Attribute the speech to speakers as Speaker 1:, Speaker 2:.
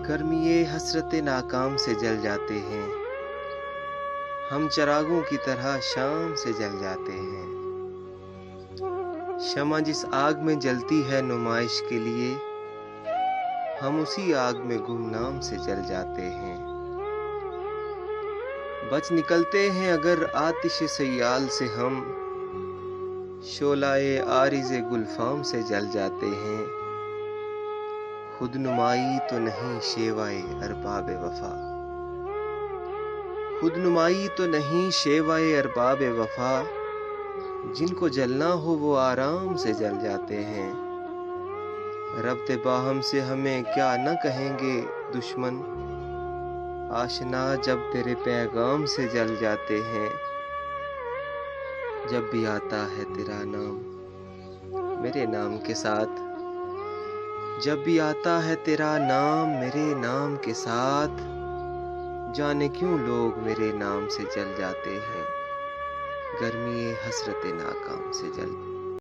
Speaker 1: गर्मी हसरत नाकाम से जल जाते हैं, हम चिरागों की तरह शाम से जल जाते हैं। शमा जिस आग में जलती है नुमाइश के लिए, हम उसी आग में गुमनाम से जल जाते हैं। बच निकलते हैं अगर आतिश सयाल से हम, शोलाए आरिज़े गुलफाम से जल जाते हैं। खुद नुमाई तो नहीं शेवाए अरबाब वफा, खुद नुमाई तो नहीं शेवाए अरबाब वफा, जिनको जलना हो वो आराम से जल जाते हैं। रब्ते बाहम से हमें क्या न कहेंगे दुश्मन, आशना जब तेरे पैगाम से जल जाते हैं। जब भी आता है तेरा नाम मेरे नाम के साथ, जब भी आता है तेरा नाम मेरे नाम के साथ, जाने क्यों लोग मेरे नाम से जल जाते हैं। गर्मी हसरत नाकाम से जल